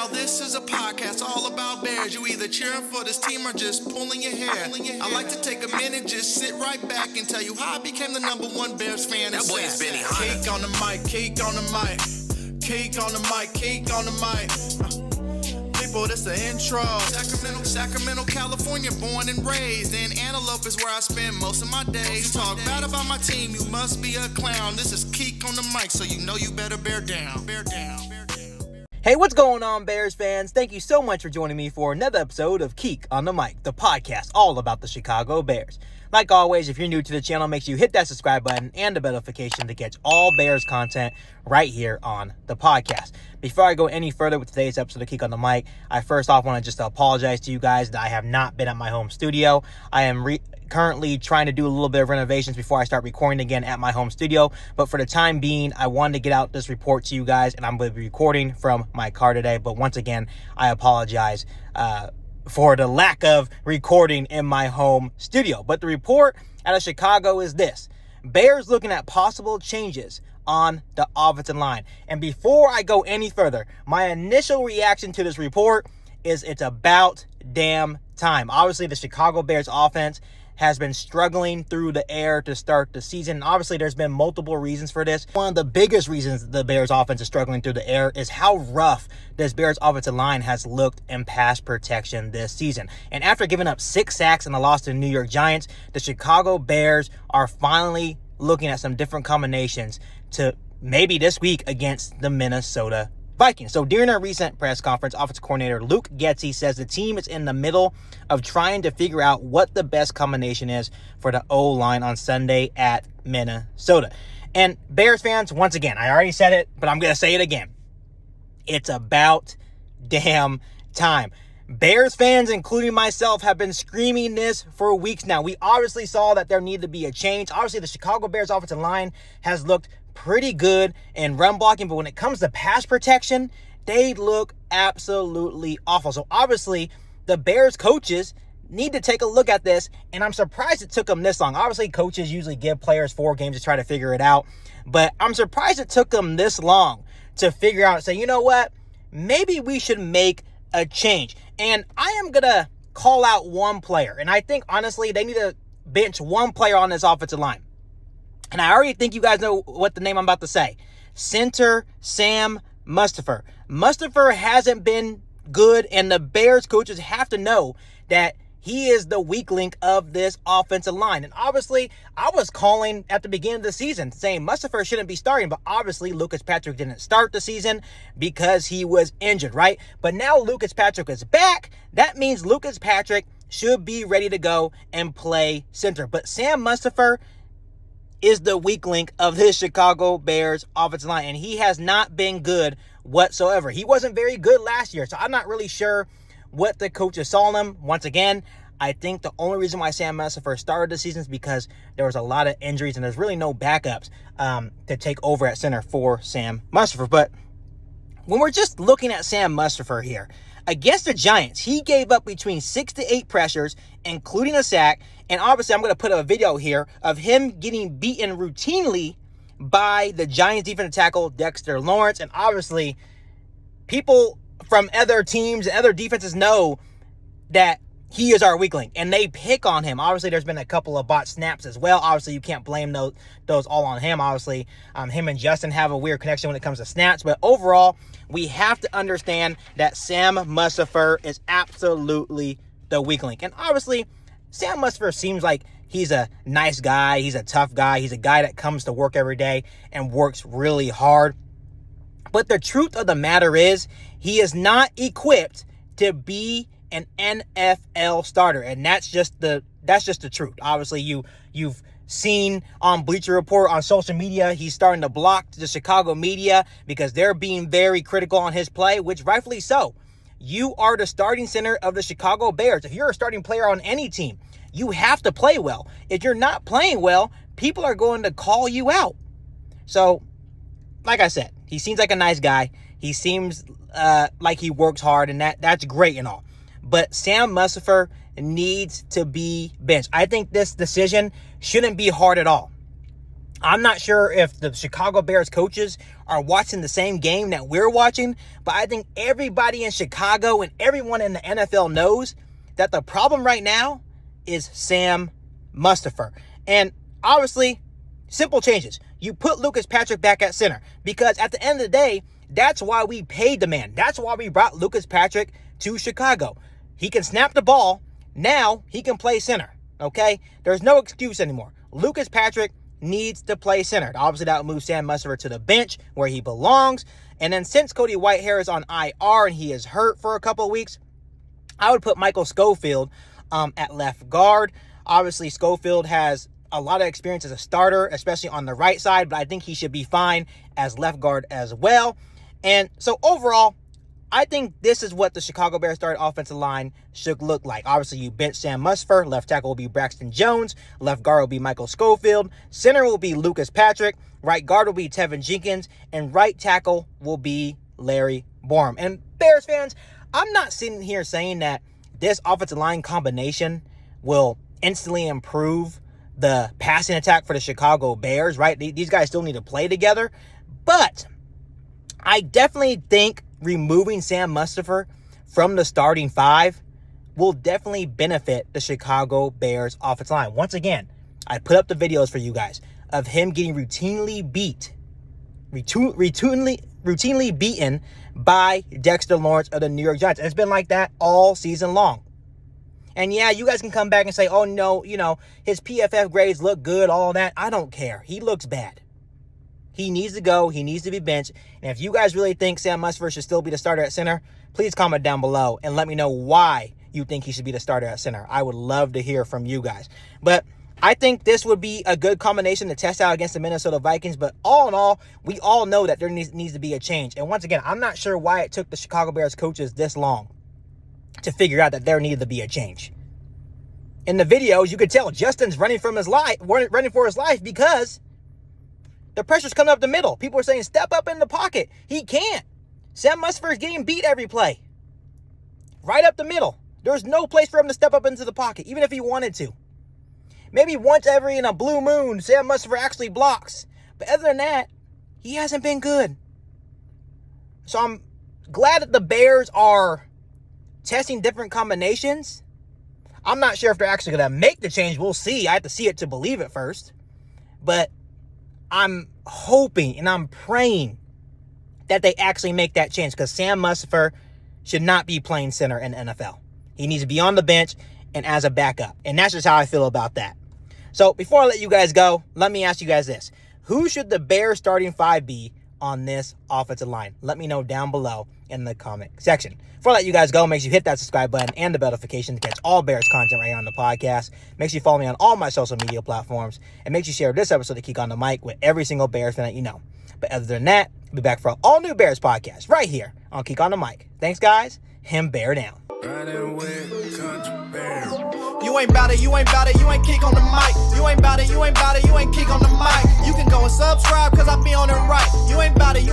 Now this is a podcast all about Bears. You either cheering for this team or just pulling your hair. I like to take a minute, just sit right back and tell you how I became the #1 Bears fan. That boy is Benny Hunter. Cake on the mic, cake on the mic, cake on the mic, cake on the mic. People, this the intro. Sacramento, California, born and raised. And Antelope is where I spend most of my days. Talk bad about my team, you must be a clown. This is Keek on the mic, so you know you better bear down. Bear down. Hey, what's going on, Bears fans? Thank you so much for joining me for another episode of Keek on the Mic, the podcast all about the Chicago Bears. Like always, if you're new to the channel, make sure you hit that subscribe button and the bell notification to catch all Bears content right here on the podcast. Before I go any further with today's episode of Keek on the Mic, I first off want to just apologize to you guys that I have not been at my home studio. I am currently trying to do a little bit of renovations before I start recording again at my home studio. But for the time being, I wanted to get out this report to you guys, and I'm going to be recording from my car today. But once again, I apologize for the lack of recording in my home studio. But the report out of Chicago is this: Bears looking at possible changes on the offensive line. And before I go any further, my initial reaction to this report is it's about damn time. Obviously, the Chicago Bears offense has been struggling through the air to start the season. Obviously, there's been multiple reasons for this. One of the biggest reasons the Bears offense is struggling through the air is how rough this Bears offensive line has looked in pass protection this season. And after giving up 6 sacks in the loss to the New York Giants, the Chicago Bears are finally looking at some different combinations to maybe this week against the Minnesota Vikings. So during a recent press conference, offensive coordinator Luke Getsy says the team is in the middle of trying to figure out what the best combination is for the O-line on Sunday at Minnesota. And Bears fans, once again, I already said it, but I'm going to say it again. It's about damn time. Bears fans, including myself, have been screaming this for weeks now. We obviously saw that there needed to be a change. Obviously, the Chicago Bears offensive line has looked pretty good in run blocking, but when it comes to pass protection, they look absolutely awful. So obviously, the Bears coaches need to take a look at this, and I'm surprised it took them this long. Obviously, coaches usually give players 4 games to try to figure it out, but I'm surprised it took them this long to figure out and say, you know what, maybe we should make a change. And I am going to call out one player, and I think, honestly, they need to bench one player on this offensive line. And I already think you guys know what the name I'm about to say. Center Sam Mustafer. Mustafer hasn't been good, and the Bears coaches have to know that he is the weak link of this offensive line. And obviously, I was calling at the beginning of the season saying Mustafer shouldn't be starting, but obviously Lucas Patrick didn't start the season because he was injured, right? But now Lucas Patrick is back. That means Lucas Patrick should be ready to go and play center. But Sam Mustafer is the weak link of this Chicago Bears offensive line, and he has not been good whatsoever. He wasn't very good last year, so I'm not really sure what the coaches saw in him. Once again, I think the only reason why Sam Mustafer started the season is because there was a lot of injuries, and there's really no backups to take over at center for Sam Mustafer. But when we're just looking at Sam Mustafer here, against the Giants, he gave up between 6 to 8 pressures, including a sack. And obviously, I'm going to put a video here of him getting beaten routinely by the Giants defensive tackle, Dexter Lawrence. And obviously, people from other teams and other defenses know that he is our weak link, and they pick on him. Obviously, there's been a couple of bot snaps as well. Obviously, you can't blame those all on him. Obviously, him and Justin have a weird connection when it comes to snaps. But overall, we have to understand that Sam Mustafer is absolutely the weak link. And obviously, Sam Mustafer seems like he's a nice guy. He's a tough guy. He's a guy that comes to work every day and works really hard. But the truth of the matter is, he is not equipped to be an NFL starter, and that's just the truth. Obviously, you've seen on Bleacher Report on social media, he's starting to block the Chicago media because they're being very critical on his play, which rightfully so. You are the starting center of the Chicago Bears. If you're a starting player on any team, you have to play well. If you're not playing well, people are going to call you out. So, like I said, he seems like a nice guy. He seems like he works hard, and that's great and all. But Sam Mustafer needs to be benched. I think this decision shouldn't be hard at all. I'm not sure if the Chicago Bears coaches are watching the same game that we're watching, but I think everybody in Chicago and everyone in the NFL knows that the problem right now is Sam Mustafer. And obviously, simple changes. You put Lucas Patrick back at center because at the end of the day, that's why we paid the man. That's why we brought Lucas Patrick to Chicago. He can snap the ball. Now he can play center. Okay? There's no excuse anymore. Lucas Patrick needs to play center. Obviously, that will move Sam Mustafer to the bench where he belongs. And then since Cody Whitehair is on IR and he is hurt for a couple of weeks, I would put Michael Schofield at left guard. Obviously, Schofield has a lot of experience as a starter, especially on the right side, but I think he should be fine as left guard as well. And so overall, I think this is what the Chicago Bears starting offensive line should look like. Obviously, you bench Sam Mustafer. Left tackle will be Braxton Jones. Left guard will be Michael Schofield. Center will be Lucas Patrick. Right guard will be Tevin Jenkins. And right tackle will be Larry Borom. And Bears fans, I'm not sitting here saying that this offensive line combination will instantly improve the passing attack for the Chicago Bears, right? These guys still need to play together. But I definitely think removing Sam Mustafer from the starting five will definitely benefit the Chicago Bears offensive line. Once again, I put up the videos for you guys of him getting routinely beaten by Dexter Lawrence of the New York Giants. And it's been like that all season long. And yeah, you guys can come back and say, oh no, his PFF grades look good, all that. I don't care. He looks bad. He needs to go. He needs to be benched. And if you guys really think Sam Mustafer should still be the starter at center, please comment down below and let me know why you think he should be the starter at center. I would love to hear from you guys. But I think this would be a good combination to test out against the Minnesota Vikings. But all in all, we all know that there needs to be a change. And once again, I'm not sure why it took the Chicago Bears coaches this long to figure out that there needed to be a change. In the videos, you could tell Justin's running for his life because the pressure's coming up the middle. People are saying, step up in the pocket. He can't. Sam Mustafer's getting beat every play. Right up the middle. There's no place for him to step up into the pocket, even if he wanted to. Maybe once in a blue moon, Sam Mustafer actually blocks. But other than that, he hasn't been good. So I'm glad that the Bears are testing different combinations. I'm not sure if they're actually going to make the change. We'll see. I have to see it to believe it first. But I'm hoping and I'm praying that they actually make that change because Sam Mustafer should not be playing center in the NFL. He needs to be on the bench and as a backup. And that's just how I feel about that. So before I let you guys go, let me ask you guys this. Who should the Bears starting five be on this offensive line? Let me know down below in the comment section. Before I let you guys go, make sure you hit that subscribe button and the bell notification to catch all Bears content right here on the podcast. Make sure you follow me on all my social media platforms. And make sure you share this episode of Kick on the Mic with every single Bears fan that you know. But other than that, I'll be back for an all-new Bears podcast right here on Kick on the Mic. Thanks, guys. Him bear down. You ain't bout it, you ain't bout it, you ain't kick on the mic. You ain't bout it, you ain't bout it, you ain't kick on the mic. You can go and subscribe cause I be on it right. You ain't bout it,